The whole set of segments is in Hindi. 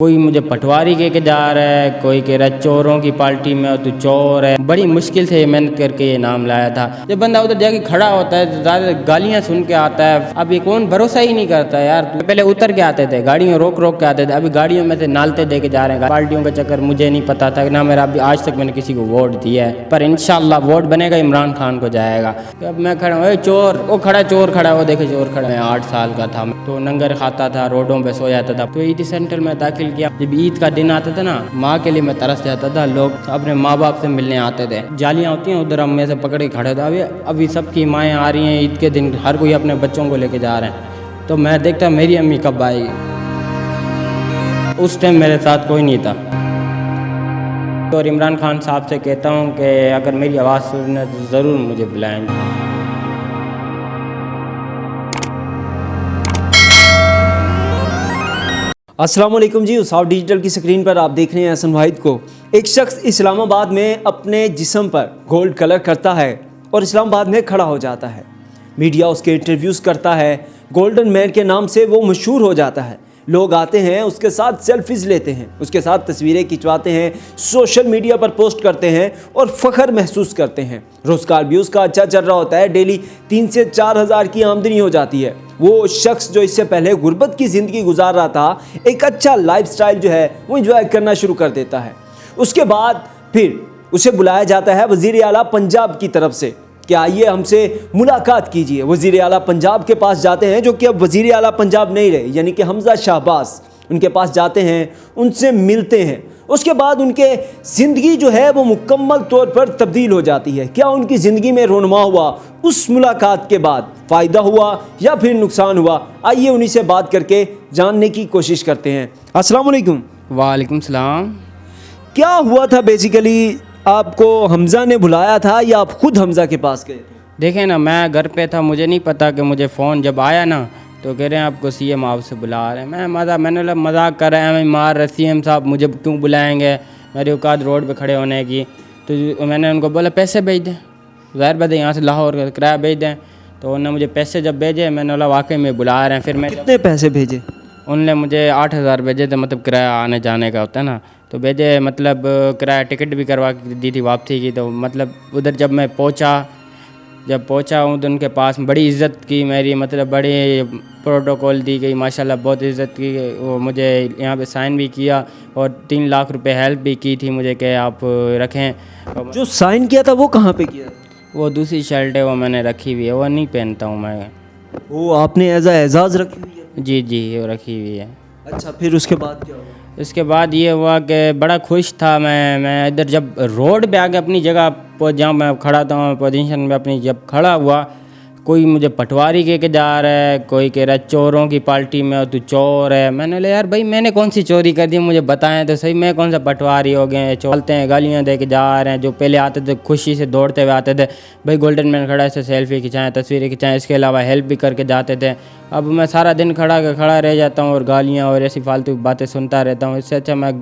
कोई मुझे पटवारी कह के जा रहा है, कोई कह रहा है चोरों की पार्टी में हो तू चोर है। बड़ी मुश्किल से मेहनत करके ये नाम लाया था। जब बंदा उधर जाके खड़ा होता है तो ज़्यादा गालियाँ सुन के आता है। अब ये कौन भरोसा ही नहीं करता यार। पहले उतर के आते थे, गाड़ियों रोक रोक के आते थे, अभी गाड़ियों में से नालते दे के जा रहे हैं। पार्टियों का चक्कर मुझे नहीं पता था ना, मेरा अभी आज तक मैंने किसी को वोट दिया है, पर इंशाल्लाह वोट बनेगा इमरान खान को जाएगा। अब मैं खड़ा हूँ, चोर वो खड़ा, चोर खड़ा, वो देखे चोर खड़ा। मैं 8 साल का था तो नंगर खाता था, रोडों पे सो जाता था। तो ईदी सेंटर में दाखिल किया। जब ईद का दिन आता था ना, माँ के लिए मैं तरस जाता था। लोग अपने माँ बाप से मिलने आते थे, जालियाँ होती हैं उधर, हम में से पकड़ के खड़े थे। अभी सबकी माएँ आ रही हैं ईद के दिन, हर कोई अपने बच्चों को लेके जा रहे हैं। तो मैं देखता मेरी अम्मी कब आएगी। उस टाइम मेरे साथ कोई नहीं था। और इमरान खान साहब से कहता हूँ कि अगर मेरी आवाज़ सुनना तो ज़रूर मुझे बुलाएंगे। अस्सलाम वालेकुम जी। उसाव डिजिटल की स्क्रीन पर आप देख रहे हैं हसन वाहिद को। एक शख्स इस्लामाबाद में अपने जिस्म पर गोल्ड कलर करता है और इस्लामाबाद में खड़ा हो जाता है। मीडिया उसके इंटरव्यूज़ करता है, गोल्डन मैन के नाम से वो मशहूर हो जाता है। लोग आते हैं, उसके साथ सेल्फीज़ लेते हैं, उसके साथ तस्वीरें खिंचवाते हैं, सोशल मीडिया पर पोस्ट करते हैं और फ़ख्र महसूस करते हैं। रोज़गार भी उसका अच्छा चल रहा होता है, डेली 3 से 4 हज़ार की आमदनी हो जाती है। वो शख्स जो इससे पहले गुर्बत की ज़िंदगी गुजार रहा था, एक अच्छा लाइफस्टाइल जो है वो एंजॉय करना शुरू कर देता है। उसके बाद फिर उसे बुलाया जाता है वज़ीर आला पंजाब की तरफ से कि आइए हमसे मुलाकात कीजिए। वज़ीर आला पंजाब के पास जाते हैं, जो कि अब वज़ीर आला पंजाब नहीं रहे, यानी कि हमज़ा शहबाज। उनके पास जाते हैं, उनसे मिलते हैं। उसके बाद उनके ज़िंदगी जो है वो मुकम्मल तौर पर तब्दील हो जाती है। क्या उनकी ज़िंदगी में रोनमा हुआ उस मुलाकात के बाद, फ़ायदा हुआ या फिर नुकसान हुआ? आइए उन्हीं से बात करके जानने की कोशिश करते हैं। अस्सलाम वालेकुम। वालेकुम सलाम। क्या हुआ था बेसिकली, आपको हमज़ा ने बुलाया था या आप खुद हमज़ा के पास गए? देखें ना, मैं घर पे था, मुझे नहीं पता कि मुझे फ़ोन जब आया ना तो कह रहे हैं आपको सीएम आपसे बुला रहे हैं। मैंने मजाक कर रहे हैं, मैं मार रहे सीएम साहब मुझे क्यों बुलाएंगे, मेरी औकात रोड पे खड़े होने की। तो मैंने उनको बोला पैसे भेज दें, ज़ाहिर बात है यहाँ से लाहौर का किराया भेज दें। तो उन्होंने मुझे पैसे जब भेजे, मैंने बोला वाकई में बुला रहे हैं। फिर मैं कितने पैसे भेजे? उनने मुझे 8,000 भेजे थे, मतलब किराया आने जाने का होता है ना, तो भेजे। मतलब किराया टिकट भी करवा के दी थी वापसी की। तो मतलब उधर जब पहुंचा हूँ तो उनके पास बड़ी इज़्ज़त की मेरी, मतलब बड़ी प्रोटोकॉल दी गई, माशाल्लाह बहुत इज़्ज़त की। वो मुझे यहाँ पे साइन भी किया और 3 लाख रुपए हेल्प भी की थी मुझे कि आप रखें। जो साइन किया था वो कहाँ पे किया? वो दूसरी शर्ट है, वो मैंने रखी हुई है, वो नहीं पहनता हूँ मैं। वो आपने एज एजाज़ रखी हुई है? जी वो रखी हुई है। अच्छा, फिर उसके बाद क्या हुआ? इसके बाद ये हुआ कि बड़ा खुश था मैं इधर जब रोड पे आके अपनी जगह जहाँ मैं खड़ा था पोजीशन में अपनी जब खड़ा हुआ, कोई मुझे पटवारी कह के जा रहा है, कोई कह रहा है चोरों की पार्टी में हो तू चोर है। मैंने बोला यार भाई मैंने कौन सी चोरी कर दी, मुझे बताएं तो सही, मैं कौन सा पटवारी हो गए चलते हैं गालियाँ दे के जा रहे हैं। जो पहले आते थे खुशी से दौड़ते हुए आते थे, भाई गोल्डन मैन खड़ा है, इससे सेल्फी खिंचाएँ, तस्वीरें खिंचाएँ, इसके अलावा हेल्प भी करके जाते थे। अब मैं सारा दिन खड़ा रह जाता हूँ और गालियाँ और ऐसी फालतू बातें सुनता रहता हूँ। इससे अच्छा मैं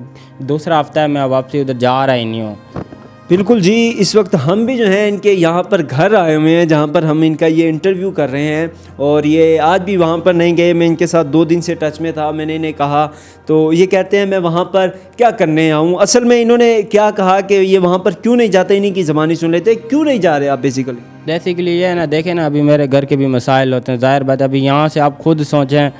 दूसरा हफ्ता है मैं वापसी उधर जा रहा ही नहीं हूँ। बिल्कुल जी। इस वक्त हम भी जो हैं इनके यहाँ पर घर आए हुए हैं, जहाँ पर हम इनका ये इंटरव्यू कर रहे हैं। और ये आज भी वहाँ पर नहीं गए, मैं इनके साथ 2 दिन से टच में था। मैंने इन्हें कहा तो ये कहते हैं मैं वहाँ पर क्या करने आऊँ। असल में इन्होंने क्या कहा कि ये वहाँ पर क्यों नहीं जाते, इन्हीं की ज़बानी सुन लेते। क्यों नहीं जा रहे आप बेसिकली ये है ना, देखें ना अभी मेरे घर के भी मसाइल होते हैं, ज़ाहिर बात है। अभी यहाँ से आप खुद सोचें,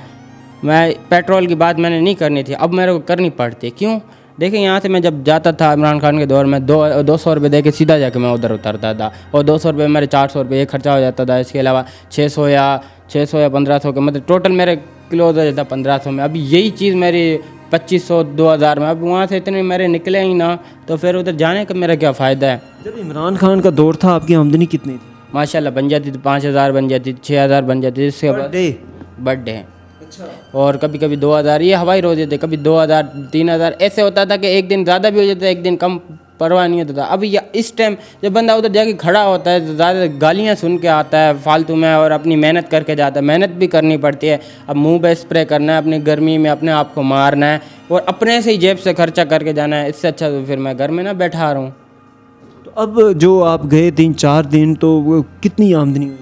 मैं पेट्रोल की बात मैंने नहीं करनी थी, अब मेरे को करनी पड़ती है। क्यों? देखें यहाँ से मैं जब जाता था इमरान खान के दौर में 200 रुपये दे के सीधा जाके मैं उधर उतरता था, और 200 रुपये मेरे 400 रुपये ये खर्चा हो जाता था। इसके अलावा 600 या 1500 का मतलब टोटल मेरे क्लोज हो जाता 1500 में। अभी यही चीज़ मेरी 2500 2000 में। अब वहाँ से इतने मेरे निकले ही ना, तो फिर उधर जाने का मेरा क्या फ़ायदा है। जब इमरान खान का दौर था आपकी आमदनी कितनी थी? माशाल्लाह बन जाती थी, 5000 बन जाती थी, 6000 बन जाती थी। इसके बाद बर्थडे और कभी कभी 2000 ये हवाई रोज थे, कभी 2000 3000 ऐसे होता था कि एक दिन ज़्यादा भी हो जाता, एक दिन कम, परवाह नहीं होता था। अभी इस टाइम जब बंदा उधर जाके खड़ा होता है तो ज़्यादा गालियाँ सुन के आता है फालतू में, और अपनी मेहनत करके जाता है। मेहनत भी करनी पड़ती है। अब मुंह पे स्प्रे करना है, अपनी गर्मी में अपने आप को मारना है और अपने से ही जेब से खर्चा करके जाना है। इससे अच्छा तो फिर मैं घर में ना बैठा रहा हूँ। तो अब जो आप गए 3-4 दिन, तो वो कितनी आमदनी हुई?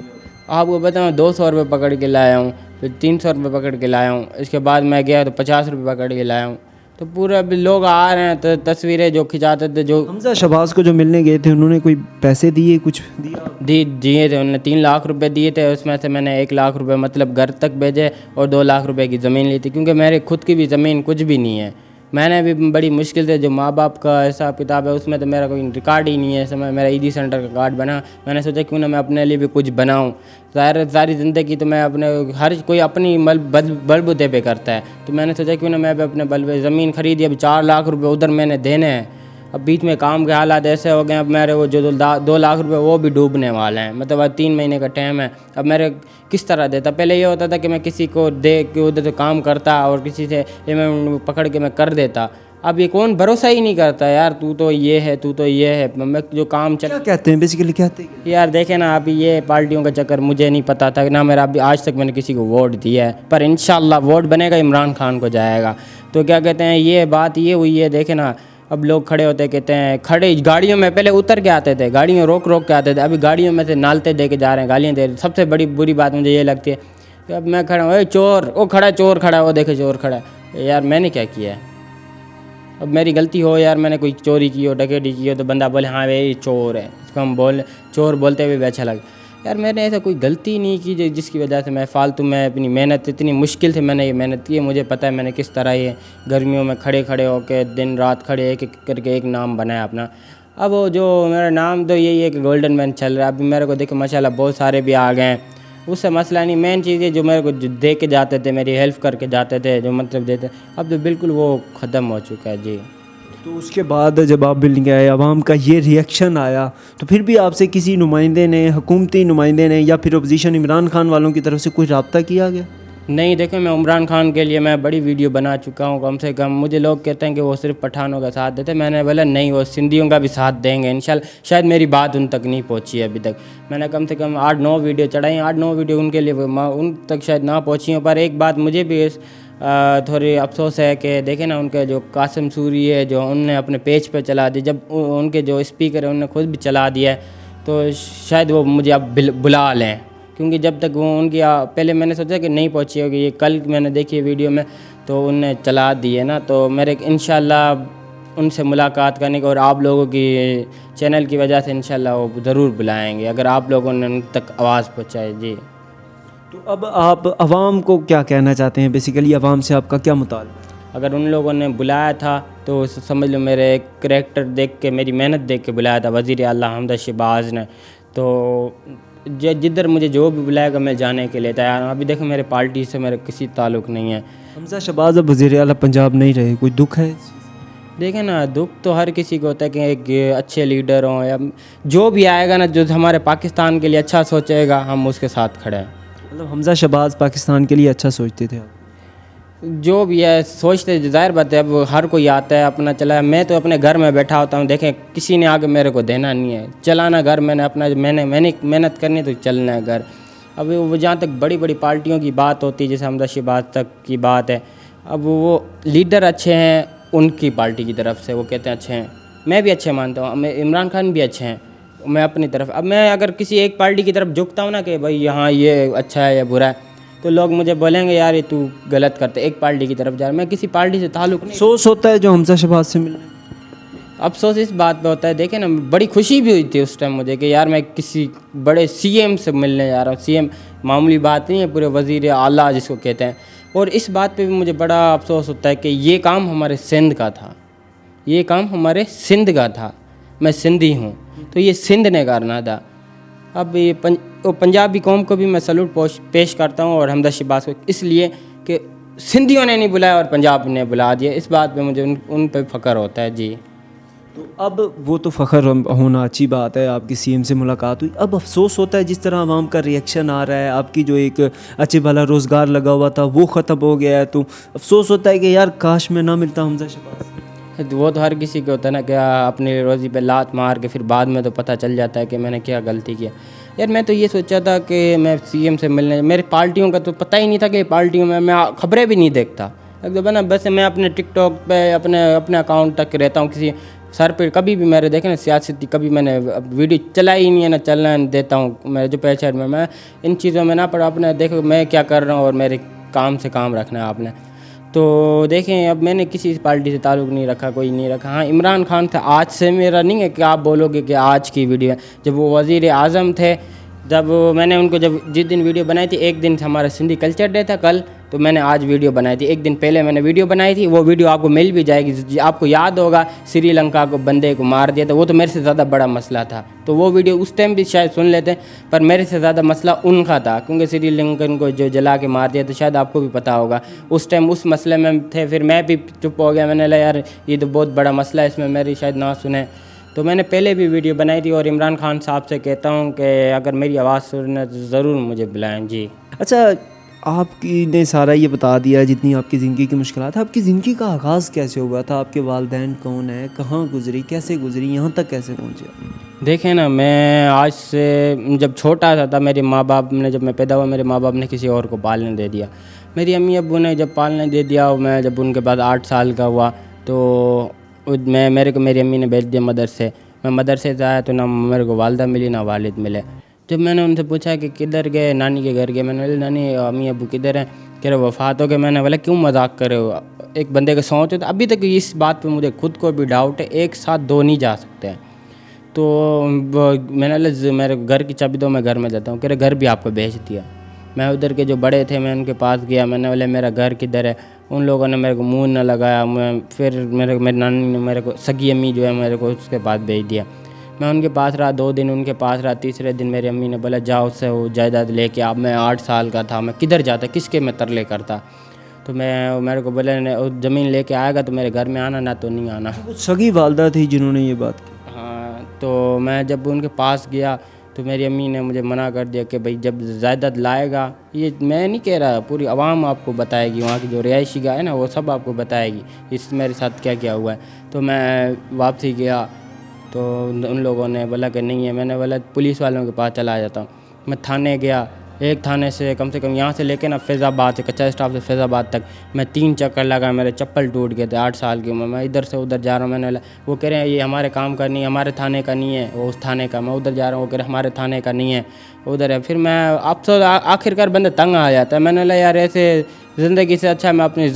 आपको बताऊँ 200 रुपये पकड़ के लाया हूँ, फिर 300 रुपये पकड़ के लाया हूँ। इसके बाद मैं गया तो 50 रुपये पकड़ के लाया हूँ। तो पूरा अभी लोग आ रहे हैं, तो तस्वीरें जो खिंचाते थे, जो हमजा शहबाज को जो मिलने गए थे उन्होंने कोई पैसे दिए, कुछ दिया? दिए थे उन्होंने, 3 लाख रुपए दिए थे। उसमें से मैंने 1 लाख रुपए मतलब घर तक भेजे और 2 लाख रुपए की ज़मीन ली थी, क्योंकि मेरे खुद की भी ज़मीन कुछ भी नहीं है। मैंने भी बड़ी मुश्किल से, जो माँ बाप का हिसाब किताब है उसमें तो मेरा कोई रिकॉर्ड ही नहीं है। समय मेरा ईदी सेंटर का कार्ड बना, मैंने सोचा क्यों ना मैं अपने लिए भी कुछ बनाऊँ। सारी ज़िंदगी तो मैं अपने, हर कोई अपनी बलबूते पे करता है, तो मैंने सोचा क्यों ना मैं भी अपने बलबूते ज़मीन खरीदी। अब 4 लाख रुपए उधर मैंने देने हैं। अब बीच में काम के हालात ऐसे हो गए, अब मेरे वो जो 2 लाख रुपए वो भी डूबने वाले हैं। मतलब अब 3 महीने का टाइम है, अब मेरे किस तरह देता। पहले ये होता था कि मैं किसी को दे के उधर से काम करता और किसी से ये मैं पकड़ के मैं कर देता। अब ये कौन भरोसा ही नहीं करता यार, तू तो ये है, तू तो ये है। मैं जो काम क्या कहते हैं बेसिकली, कहते हैं? यार देखे ना, अभी ये पार्टियों का चक्कर मुझे नहीं पता था ना, मेरा अभी आज तक मैंने किसी को वोट दिया है, पर इंशाल्लाह वोट बनेगा इमरान खान को जाएगा। तो क्या कहते हैं, ये बात ये हुई है, देखे ना अब लोग खड़े होते कहते हैं, खड़े गाड़ियों में पहले उतर के आते थे, गाड़ियों रोक रोक के आते थे, अभी गाड़ियों में से नालते दे के जा रहे हैं, गालियाँ दे रहे हैं। सबसे बड़ी बुरी बात मुझे ये लगती है कि अब मैं खड़ा हूँ, चोर, वो खड़ा चोर खड़ा है, वो देखे चोर खड़ा है। यार मैंने क्या किया है? अब मेरी गलती हो यार, मैंने कोई चोरी की हो, डकैती की हो, तो बंदा बोले हाँ भाई चोर है, इसको हम चोर बोलते हुए भी अच्छा लगे। यार मैंने ऐसा कोई गलती नहीं की जिसकी वजह से मैं फालतू में अपनी मेहनत, इतनी मुश्किल से मैंने ये मेहनत की है। मुझे पता है मैंने किस तरह ये गर्मियों में खड़े खड़े होकर दिन रात खड़े एक एक करके एक नाम बनाया अपना। अब वो जो मेरा नाम तो यही है कि गोल्डन मैन चल रहा है। अभी मेरे को देखो माशाल्लाह बहुत सारे भी आ गए हैं, उससे मसला नहीं। मेन चीज़ है जो मेरे को जो दे के जाते थे, मेरी हेल्प करके जाते थे, जो मतलब देते, अब तो बिल्कुल वो ख़त्म हो चुका है जी। तो उसके बाद जब आप बिल्डिंग आए, आवाम का ये रिएक्शन आया, तो फिर भी आपसे किसी नुमाइंदे ने, हुकूमती नुमाइंदे ने या फिर अपोजिशन इमरान खान वालों की तरफ से कोई रब्ता किया गया? नहीं, देखो मैं इमरान खान के लिए मैं बड़ी वीडियो बना चुका हूँ कम से कम। मुझे लोग कहते हैं कि वो सिर्फ पठानों का साथ देते, मैंने बोला नहीं, वो सिंधियों का भी साथ देंगे इंशाल्लाह। शायद मेरी बात उन तक नहीं पहुँची है अभी तक। मैंने कम से कम 8-9 वीडियो चढ़ाई, 8-9 वीडियो उनके लिए उन तक शायद ना पहुँची हो। पर एक बात मुझे भी थोड़ी अफसोस है कि देखें ना, उनके जो कासिम सूरी है, जो उनने अपने पेज पे चला दी, जब उनके जो स्पीकर है उनने खुद भी चला दिया है, तो शायद वो मुझे अब बुला लें। क्योंकि जब तक वो उनकी पहले मैंने सोचा कि नहीं पहुंची होगी, ये कल मैंने देखी वीडियो में तो उनने चला दी है ना। तो मेरे इंशाल्लाह उनसे मुलाकात करने को, और आप लोगों की चैनल की वजह से इंशाल्लाह वो ज़रूर बुलाएंगे, अगर आप लोगों ने उन तक आवाज़ पहुँचाई जी। तो अब आप आवाम को क्या कहना चाहते हैं? बेसिकली आवाम से आपका क्या मुताल्लिक़? अगर उन लोगों ने बुलाया था तो समझ लो मेरे करैक्टर देख के, मेरी मेहनत देख के बुलाया था वज़ीर आला हमजा शहबाज ने। तो जिधर मुझे जो भी बुलाएगा मैं जाने के लिए तैयार हूँ। अभी देखो मेरे पार्टी से मेरा किसी ताल्लुक़ नहीं है। हमजा शहबाज अब वज़ीर आला पंजाब नहीं रहे, कोई दुख है? देखें ना, दुख तो हर किसी को होता है कि एक अच्छे लीडर हों, या जो भी आएगा ना जो हमारे पाकिस्तान के लिए अच्छा सोचेगा, हम उसके साथ खड़े हैं। मतलब हमजा शहबाज पाकिस्तान के लिए अच्छा सोचते थे आप? जो भी है सोचते, ज़ाहिर बात है, अब हर कोई आता है अपना चला है। मैं तो अपने घर में बैठा होता हूँ, देखें किसी ने आगे मेरे को देना नहीं है, चलाना घर मैंने अपना, मैंने मेहनत करनी तो चलना है घर। अब वो जहाँ तक बड़ी बड़ी पार्टियों की बात होती है, जैसे हमजा शहबाज तक की बात है, अब वो लीडर अच्छे हैं उनकी पार्टी की तरफ से, वो कहते हैं अच्छे हैं, मैं भी अच्छे मानता हूँ, मैं इमरान खान भी अच्छे हैं, मैं अपनी तरफ। अब मैं अगर किसी एक पार्टी की तरफ झुकता हूँ ना कि भाई यहाँ ये अच्छा है या बुरा है, तो लोग मुझे बोलेंगे यार ये तू गलत करते, एक पार्टी की तरफ जा रहा है। मैं किसी पार्टी से ताल्लुक़ नहीं। अफसोस होता है जो हमजा शहबाज से मिलने? अफसोस इस बात पे होता है, देखे ना, बड़ी खुशी भी हुई थी उस टाइम मुझे कि यार मैं किसी बड़े सीएम से मिलने जा रहा हूँ। सीएम मामूली बात नहीं है, पूरे वज़ीर आला जिसको कहते हैं। और इस बात पे भी मुझे बड़ा अफसोस होता है कि ये काम हमारे सिंध का था, ये काम हमारे सिंध का था। मैं सिंधी हूँ तो ये सिंध ने करना था। अब ये पंजाबी कौम को भी मैं सैल्यूट पेश करता हूँ, और हमजा शहबाज को, इसलिए कि सिंधियों ने नहीं बुलाया और पंजाब ने बुला दिया। इस बात पे मुझे उन पे फ़ख्र होता है जी। तो अब वो तो फ़ख्र होना अच्छी बात है, आपकी सीएम से मुलाकात हुई। अब अफसोस होता है जिस तरह आवाम का रिएक्शन आ रहा है, आपकी जो एक अच्छे भला रोज़गार लगा हुआ था वो ख़त्म हो गया है, तो अफसोस होता है कि यार काश मैं ना मिलता हमजा शहबाज। वो तो हर किसी को होता है ना, क्या अपनी रोज़ी पे लात मार के फिर बाद में तो पता चल जाता है कि मैंने क्या गलती किया। यार मैं तो ये सोचा था कि मैं सीएम से मिलने, मेरे पार्टियों का तो पता ही नहीं था कि पार्टियों में मैं खबरें भी नहीं देखता एकदम ना। बस मैं अपने टिकटॉक पे अपने अकाउंट तक रहता हूँ। किसी सर पे कभी भी मेरे देखे ना सियासती, कभी मैंने वीडियो चलाई ही नहीं है, ना चलना देता हूँ। मेरे जो पैसे में मैं इन चीज़ों में ना पड़ा, अपने देखो मैं क्या कर रहा हूँ और मेरे काम से काम रखना है आपने। तो देखें, अब मैंने किसी पार्टी से ताल्लुक़ नहीं रखा, कोई नहीं रखा। हाँ, इमरान खान था, आज से मेरा नहीं है कि आप बोलोगे कि आज की वीडियो है। जब वो वज़ीर आज़म थे, जब मैंने उनको जिस दिन वीडियो बनाई थी, एक दिन हमारा सिंधी कल्चर डे था कल, तो मैंने आज वीडियो बनाई थी। एक दिन पहले मैंने वीडियो बनाई थी, वो वीडियो आपको मिल भी जाएगी। आपको याद होगा श्रीलंका को बंदे को मार दिया था, वो तो मेरे से ज़्यादा बड़ा मसला था, तो वो वीडियो उस टाइम भी शायद सुन लेते, पर मेरे से ज़्यादा मसला उनका था, क्योंकि श्रीलंकन को जो जला के मार दिया, तो शायद आपको भी पता होगा उस टाइम उस मसले में थे। फिर मैं भी चुप हो गया, मैंने कहा यार ये तो बहुत बड़ा मसला है, इसमें मेरी शायद ना सुने। तो मैंने पहले भी वीडियो बनाई थी, और इमरान खान साहब से कहता हूँ कि अगर मेरी आवाज़ सुनना तो ज़रूर मुझे बुलाएं जी। अच्छा, आपकी ने सारा ये बता दिया जितनी आपकी ज़िंदगी की मुश्किलात। आपकी ज़िंदगी का आगाज़ कैसे हुआ था? आपके वालिदैन कौन है, कहाँ गुजरी, कैसे गुजरी, यहाँ तक कैसे पहुँचे? देखें ना, मैं आज से जब छोटा था मेरे माँ बाप ने, जब मैं पैदा हुआ मेरे माँ बाप ने किसी और को पालने दे दिया। मेरी अम्मी अब्बू ने जब पालने दे दिया, मैं जब उनके बाद 8 साल का हुआ तो मेरे को मेरी अम्मी ने भेज दिया मदरसे। मैं मदरसे से आया तो ना मेरे को वालदा मिली ना वालिद मिले। जब मैंने उनसे पूछा कि किधर गए, नानी के घर गए, मैंने बोला नानी अम्मी अब्बू किधर हैं, कह रहे वफ़ात हो गए। मैंने बोला क्यों मजाक कर रहे हो, एक बंदे के सोच हो। तो अभी तक इस बात पे मुझे खुद को भी डाउट है, एक साथ दो नहीं जा सकते हैं। तो मैंने बोला मेरे घर की चाबी दो, मैं घर में जाता हूँ। कह रहे घर भी आपको भेज दिया। मैं उधर के जो बड़े थे मैं उनके पास गया, मैंने बोला मेरा घर किधर है। उन लोगों ने मेरे को मुँह न लगाया। फिर मेरी नानी ने मेरे को, सगी अम्मी जो है, मेरे को उसके पास भेज दिया। मैं उनके पास रहा 2 दिन, उनके पास रहा। तीसरे दिन मेरी अम्मी ने बोला जाओ उससे वो जायदाद लेके। अब मैं 8 साल का था, मैं किधर जाता, किसके मैं तरले करता। तो मेरे को बोले ज़मीन लेके आएगा तो मेरे घर में आना, ना तो नहीं आना। कुछ सगी वालदा थी जिन्होंने ये बात की? हाँ, तो मैं जब उनके पास गया तो मेरी अम्मी ने मुझे मना कर दिया कि भाई जब जायदाद लाएगा, ये मैं नहीं कह रहा, पूरी आवाम आपको बताएगी, वहाँ की जो रिहायशी गाह है ना वो सब आपको बताएगी इस मेरे साथ क्या क्या हुआ है। तो मैं वापसी गया तो उन लोगों ने बोला कि नहीं है। मैंने बोला पुलिस वालों के पास चला जाता हूँ। मैं थाने गया, एक थाने से कम यहाँ से लेके ना फैज़ाबाद से, कच्चा स्टाफ से फैज़ाबाद तक मैं 3 चक्कर लगा। मेरे चप्पल टूट गए थे 8 साल की उम्र। मैं इधर से उधर जा रहा हूँ। मैंने बोला, वो कह रहे हैं ये हमारे काम का नहीं है, हमारे थाने का नहीं है, वो उस थाने का। मैं उधर जा रहा हूँ, वो कह रहे हमारे थाने का नहीं है, उधर है। फिर मैं अब तो आखिरकार बंदा तंग आ जाता है। मैंने बोला यार ऐसे ज़िंदगी से अच्छा मैं अपनी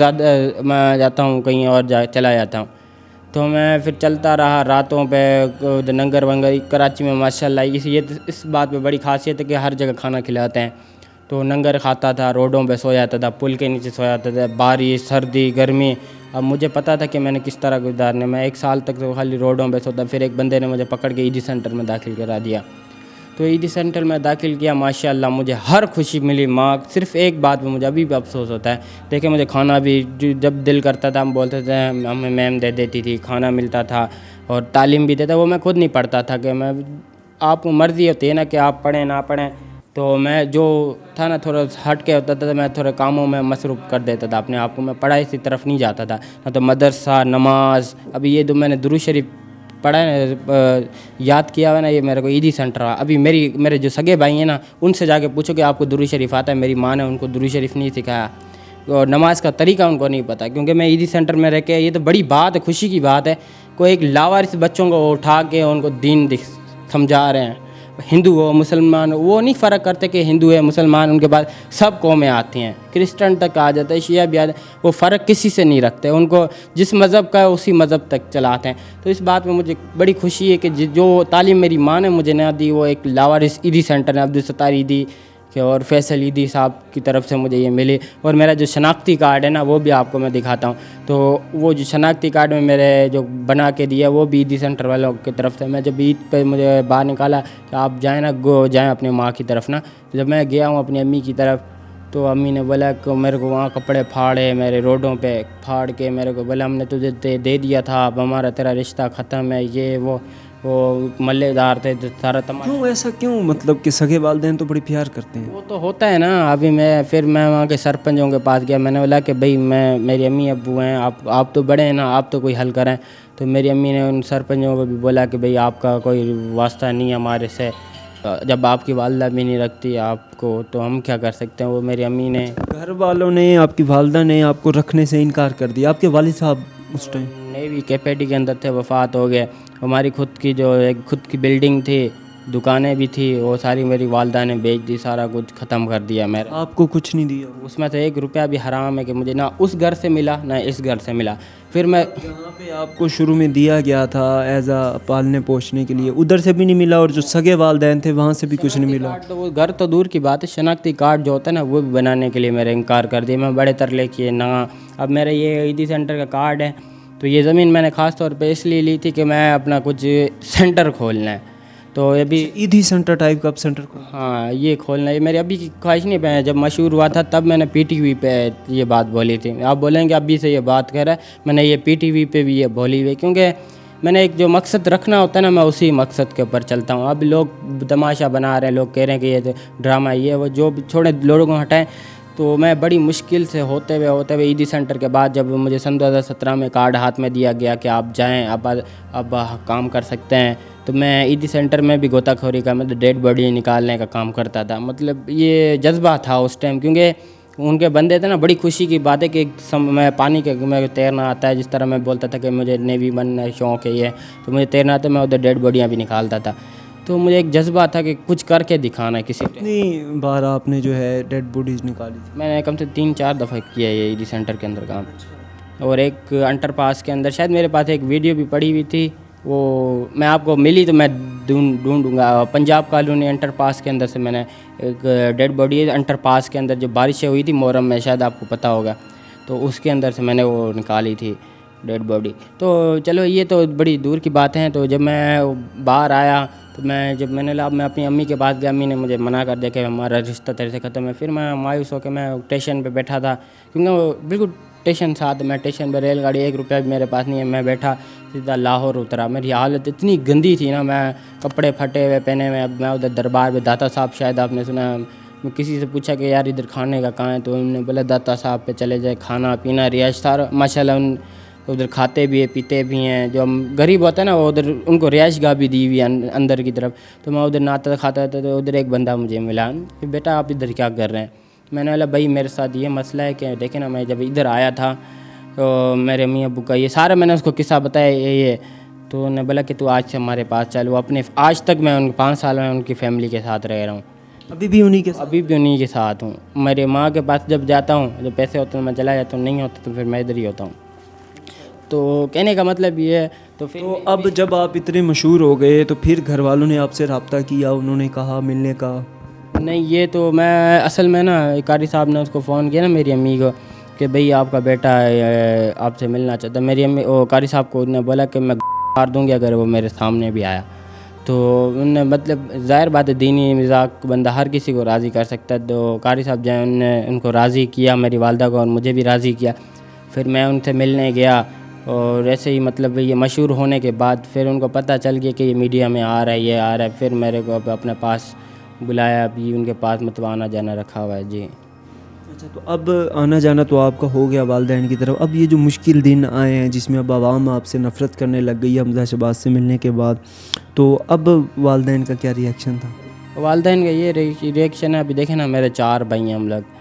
मैं जाता हूँ कहीं और चला जाता हूँ। तो मैं फिर चलता रहा रातों पे नंगर वंगर। कराची में माशाल्लाह इस बात पे बड़ी खासियत है कि हर जगह खाना खिलाते हैं। तो नंगर खाता था, रोडों पे सो जाता था, पुल के नीचे सो जाता था, बारिश सर्दी गर्मी। अब मुझे पता था कि मैंने किस तरह गुजारने। मैं 1 साल तक तो खाली रोडों पे सोता। फिर एक बंदे ने मुझे पकड़ के ईदी सेंटर में दाखिल करा दिया। तो ईदी सेंटर में दाखिल किया, माशाल्लाह मुझे हर खुशी मिली। माँ, सिर्फ एक बात पे मुझे अभी भी अफसोस होता है। देखिए मुझे खाना भी जब दिल करता था हम बोलते थे, हमें मैम दे देती थी, खाना मिलता था और तालीम भी देता। वो मैं खुद नहीं पढ़ता था कि मैं, आपको मर्ज़ी होती है ना कि आप पढ़ें ना पढ़ें। तो मैं जो था ना थोड़ा हट के होता था, मैं थोड़े कामों में मसरूफ़ कर देता था अपने आप को। मैं पढ़ाई की तरफ नहीं जाता था, ना तो मदरसा नमाज। अभी ये जो मैंने दुरूद शरीफ पढ़ा है, याद किया हुआ ना, ये मेरे को ईदी सेंटर। अभी मेरे जो सगे भाई हैं ना, उनसे जाके पूछो कि आपको दुरूद शरीफ आता है। मेरी माँ ने उनको दुरूद शरीफ नहीं सिखाया और नमाज का तरीका उनको नहीं पता, क्योंकि मैं ईदी सेंटर में रह के, ये तो बड़ी बात है, खुशी की बात है, कोई एक लावारिस बच्चों को उठा के उनको दीन समझा रहे हैं। हिंदू हो मुसलमान हो, वो नहीं फ़र्क करते कि हिंदू है मुसलमान, उनके बाद सब कौमें आती हैं, क्रिश्चियन तक आ जाता है, शिया भी आ जाता है, वो फ़र्क किसी से नहीं रखते। उनको जिस मज़हब का है उसी मज़हब तक चलाते हैं। तो इस बात में मुझे बड़ी खुशी है कि जो तालीम मेरी माँ ने मुझे ना दी, वो एक लावारिस ईदी सेंटर है, अब्दुल सत्तार ईदी के और फैसल ईदी साहब की तरफ से मुझे ये मिली। और मेरा जो शनाख्ती कार्ड है ना, वो भी आपको मैं दिखाता हूँ। तो वो जो शनाख्ती कार्ड में मेरे जो बना के दिया, वो भी ईदी सेंटर वालों की तरफ से। मैं जब ईद पे मुझे बाहर निकाला कि आप जाएँ ना, जाएँ अपनी माँ की तरफ ना, तो जब मैं गया हूँ अपनी अम्मी की तरफ, तो अम्मी ने बोला कि मेरे को वहाँ कपड़े फाड़े, मेरे रोडों पे फाड़ के मेरे को बोला हमने तुझे दे दिया था, अब हमारा तेरा रिश्ता ख़त्म है, ये वो मल्लेदार थे जो सारा तमाशा। क्यों ऐसा क्यों, मतलब कि सगे वालिदैन तो बड़ी प्यार करते हैं। वो तो होता है ना। अभी फिर मैं वहाँ के सरपंचों के पास गया। मैंने बोला कि भाई मेरी अम्मी अब्बू हैं, आप तो बड़े हैं ना, आप तो कोई हल करें। तो मेरी अम्मी ने उन सरपंचों को भी बोला कि भाई आपका कोई वास्ता नहीं है हमारे से, जब आपकी वालदा भी नहीं रखती आपको तो हम क्या कर सकते हैं। वो मेरी अम्मी ने, घर वालों ने, आपकी वालदा ने आपको रखने से इनकार कर दिया। आपके वालिद साहब उस टाइम नेवी कैपेटी के अंदर थे, वफ़ात हो गए। हमारी खुद की बिल्डिंग थी, दुकानें भी थी, वो सारी मेरी वालदा ने बेच दी, सारा कुछ ख़त्म कर दिया मेरा। आपको कुछ नहीं दिया? उसमें से 1 रुपया भी हराम है कि मुझे ना उस घर से मिला ना इस घर से मिला। फिर मैं जहाँ पे आपको शुरू में दिया गया था एज आ पालने पोषने के लिए, उधर से भी नहीं मिला, और जो सगे वालदैन थे वहाँ से भी कुछ नहीं मिला? कार्ड तो वो घर तो दूर की बात है, शनाख्ती कार्ड जो होता है ना वो भी बनाने के लिए मेरे इनकार कर दिया। मैं बड़े तरले किए ना। अब मेरा ये ईदी सेंटर का कार्ड है, तो ये ज़मीन मैंने ख़ास तौर पे इसलिए ली थी कि मैं अपना कुछ सेंटर खोलना है। तो ये भी ईदी सेंटर टाइप का आप सेंटर को? हाँ, ये खोलना है। मेरी अभी की ख्वाहिश नहीं पे। जब मशहूर हुआ था तब मैंने पीटीवी पे ये बात बोली थी। आप बोलेंगे अभी से ये बात कर रहा है, मैंने ये पीटीवी पे भी ये बोली हुई है, क्योंकि मैंने एक जो मकसद रखना होता है ना, मैं उसी मकसद के ऊपर चलता हूँ। अब लोग तमाशा बना रहे हैं, लोग कह रहे हैं कि ये ड्रामा ये वो, जो छोड़े, लोगों को हटाएं। तो मैं बड़ी मुश्किल से होते हुए ईदी सेंटर के बाद जब मुझे सन 2017 में कार्ड हाथ में दिया गया कि आप जाएं, अब काम कर सकते हैं, तो मैं ईदी सेंटर में भी गोताखोरी का, मतलब डेड बॉडी निकालने का काम करता था। मतलब ये जज्बा था उस टाइम, क्योंकि उनके बंदे थे ना। बड़ी खुशी की बात है कि मैं पानी के मैं तैरना आता है, जिस तरह मैं बोलता था कि मुझे नेवी बनना शौक़ है ये, तो मुझे तैरना आता, मैं उधर डेड बॉडियाँ भी निकालता था। तो मुझे एक जज्बा था कि कुछ करके दिखाना है किसी को। कितनी बार आपने जो है डेड बॉडीज़ निकाली थी? मैंने कम से 3-4 दफ़ा किया है ये ईदी सेंटर के अंदर काम। और एक अंडर पास के अंदर शायद मेरे पास एक वीडियो भी पड़ी हुई थी, वो मैं आपको मिली तो मैं ढूंढूंगा। पंजाब कॉलोनी अंडर पास के अंदर से मैंने एक डेड बॉडी अंडर पास के अंदर, जो बारिशें हुई थी मुहर्रम में, शायद आपको पता होगा, तो उसके अंदर से मैंने वो निकाली थी डेड बॉडी। तो चलो ये तो बड़ी दूर की बातें हैं। तो जब मैं बाहर आया तो मैंने मैं अपनी अम्मी के पास गया, अम्मी ने मुझे मना कर दिया कि हमारा रिश्ता तेरे से ख़त्म है। फिर मैं मायूस होकर मैं स्टेशन पे बैठा था, क्योंकि वो बिल्कुल स्टेशन साथ, मैं स्टेशन पर रेलगाड़ी, 1 रुपया भी मेरे पास नहीं है। मैं बैठा, सीधा लाहौर उतरा। मेरी हालत इतनी गंदी थी ना, मैं कपड़े फटे हुए पहने हुए। अब मैं उधर दरबार में, दाता साहब शायद आपने सुना, मैं किसी से पूछा कि यार इधर खाने का कहाँ है, तो उन्होंने बोला दाता साहब पे चले जाए, खाना पीना रिहाइश सारा माशाल्लाह उधर खाते भी है पीते भी हैं। जो हम गरीब होता है ना, वो उधर उनको रिहाइश गाह भी दी हुई है अंदर की तरफ। तो मैं उधर नाता खाता था, तो उधर एक बंदा मुझे मिला कि बेटा आप इधर क्या कर रहे हैं। मैंने बोला भाई मेरे साथ ये मसला है कि देखे ना, मैं जब इधर आया था तो मेरे अम्मी अब्बू का ये सारा मैंने उसको किस्सा बताया ये। तो उन्होंने बोला कि तू आज से हमारे पास चल। वो अपने आज तक मैं उनके 5 साल में उनकी फैमिली के साथ रह रहा हूँ। अभी भी उन्हीं के साथ? अभी भी उन्हीं के साथ हूँ। मेरे माँ के पास जब जाता हूँ, जब पैसे होते हैं मैं चला जाता हूँ, नहीं होता तो फिर मैं इधर ही होता हूँ। तो कहने का मतलब ये है। तो फिर तो अब जब आप इतने मशहूर हो गए तो फिर घर वालों ने आपसे रब्ता किया, उन्होंने कहा मिलने का? नहीं, ये तो मैं असल में ना, कारी साहब ने उसको फ़ोन किया ना मेरी अम्मी को कि भाई आपका बेटा आपसे मिलना चाहता है। मेरी अम्मी वो कारी साहब को उन्होंने बोला कि मैं मार दूँगी अगर वो मेरे सामने भी आया। तो उनने मतलब ज़ाहिर बात है, दीनी मजाक बंदा हर किसी को राज़ी कर सकता है। तो कारी साहब जो है उनने उनको राज़ी किया, मेरी वालदा को, और मुझे भी राज़ी किया। फिर मैं उनसे मिलने गया, और ऐसे ही मतलब ये मशहूर होने के बाद फिर उनको पता चल गया कि ये मीडिया में आ रहा है, ये आ रहा है। फिर मेरे को अपने पास बुलाया, अभी उनके पास मतलब आना जाना रखा हुआ है। जी अच्छा, तो अब आना जाना तो आपका हो गया वालदैन की तरफ। अब ये जो मुश्किल दिन आए हैं जिसमें अब आवाम आपसे नफ़रत करने लग गई है हमज़ा शहबाज से मिलने के बाद, तो अब वालदैन का क्या रिएक्शन था? वालदैन का ये रिएक्शन है, अभी देखें ना, मेरे 4 भाई हैं हम लोग।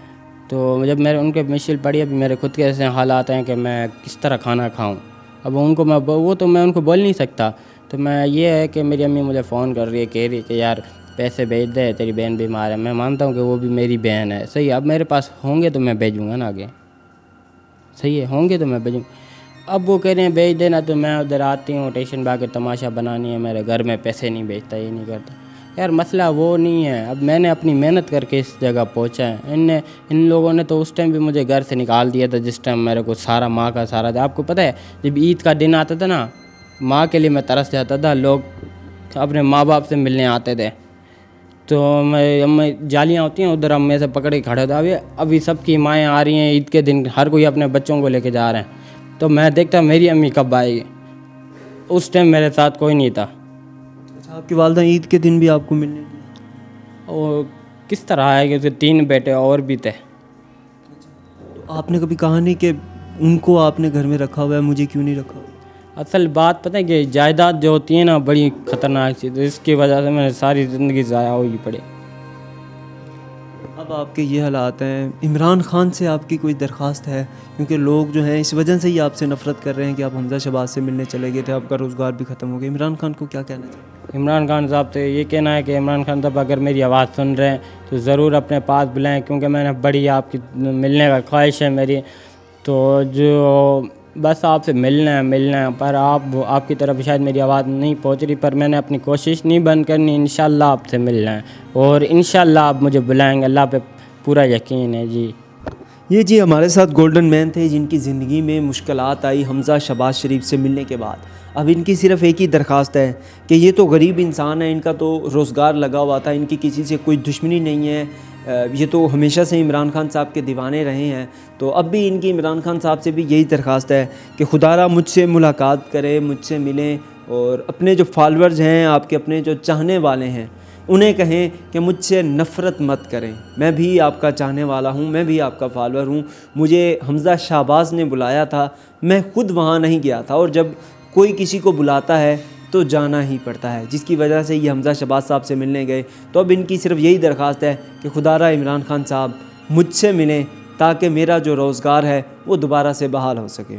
तो जब मेरे उनके मुश्किल पड़ी, अभी मेरे खुद के ऐसे हालात हैं कि मैं किस तरह खाना खाऊं। अब उनको मैं उनको बोल नहीं सकता। तो मैं ये है कि मेरी अम्मी मुझे फ़ोन कर रही है, कह रही है कि यार पैसे भेज दे, तेरी बहन बीमार है। मैं मानता हूँ कि वो भी मेरी बहन है, सही है। अब मेरे पास होंगे तो मैं भेजूँगा ना आगे, सही है, होंगे तो मैं भेजूँगा। अब वो कह रहे हैं भेज देना, तो मैं उधर आती हूँ स्टेशन पर आके तमाशा बनानी है, मेरे घर में पैसे नहीं भेजता, ये नहीं करता। यार मसला वो नहीं है। अब मैंने अपनी मेहनत करके इस जगह पहुंचा है। इन लोगों ने तो उस टाइम भी मुझे घर से निकाल दिया था, जिस टाइम मेरे को सारा माँ का सारा था। आपको पता है जब ईद का दिन आता था ना, माँ के लिए मैं तरस जाता था। लोग अपने माँ बाप से मिलने आते थे, तो मैं जालियाँ होती हैं उधर, अम्मी से पकड़ के खड़ा था। अभी सबकी माएँ आ रही हैं ईद के दिन, हर कोई अपने बच्चों को लेके जा रहे हैं। तो मैं देखता मेरी अम्मी कब आएगी। उस टाइम मेरे साथ कोई नहीं था। अच्छा, आपकी वालदा ईद के दिन भी आपको मिलने गई? और किस तरह आएगी, उसके 3 बेटे और भी थे। तो आपने कभी कहा नहीं कि उनको आपने घर में रखा हुआ है, मुझे क्यों नहीं रखा हुआ? असल बात पता है कि जायदाद जो होती है ना, बड़ी ख़तरनाक चीज़, तो इसकी वजह से मैंने सारी ज़िंदगी ज़ाया हुई पड़ी। अब आपके ये हालात हैं, इमरान खान से आपकी कोई दरख्वास्त है? क्योंकि लोग जो हैं इस वजह से ही आपसे नफ़रत कर रहे हैं कि आप हमज़ा शहबाज से मिलने चले गए थे, आपका रोज़गार भी ख़त्म हो गया। इमरान खान को क्या कहना चाहिए? इमरान खान साहब से ये कहना है कि इमरान खान साहब अगर मेरी आवाज़ सुन रहे हैं तो ज़रूर अपने पास बुलाएं, क्योंकि मैंने बड़ी आपकी मिलने का ख्वाहिश है मेरी। तो जो बस आपसे मिलना है, पर आपकी तरफ शायद मेरी आवाज़ नहीं पहुंच रही, पर मैंने अपनी कोशिश नहीं बंद करनी, इंशाल्लाह आपसे मिलना है और इंशाल्लाह आप मुझे बुलाएंगे, अल्लाह पे पूरा यकीन है जी। ये जी हमारे साथ गोल्डन मैन थे जिनकी ज़िंदगी में मुश्किलात आई हमज़ा शहबाज शरीफ से मिलने के बाद। अब इनकी सिर्फ़ एक ही दरख्वास्त है कि ये तो गरीब इंसान है, इनका तो रोज़गार लगा हुआ था, इनकी किसी से कोई दुश्मनी नहीं है, ये तो हमेशा से इमरान खान साहब के दीवाने रहे हैं। तो अब भी इनकी इमरान खान साहब से भी यही दरख्वास्त है कि खुदारा मुझसे मुलाकात करें, मुझसे मिलें और अपने जो फॉलोअर्स हैं, आपके अपने जो चाहने वाले हैं, उन्हें कहें कि मुझसे नफ़रत मत करें। मैं भी आपका चाहने वाला हूं, मैं भी आपका फॉलोअर हूं। मुझे हमज़ा शहबाज ने बुलाया था, मैं ख़ुद वहां नहीं गया था, और जब कोई किसी को बुलाता है तो जाना ही पड़ता है, जिसकी वजह से ये हमज़ा शहबाज साहब से मिलने गए। तो अब इनकी सिर्फ यही दरख्वास्त है कि खुदारा इमरान खान साहब मुझसे मिलें ताकि मेरा जो रोज़गार है वो दोबारा से बहाल हो सके।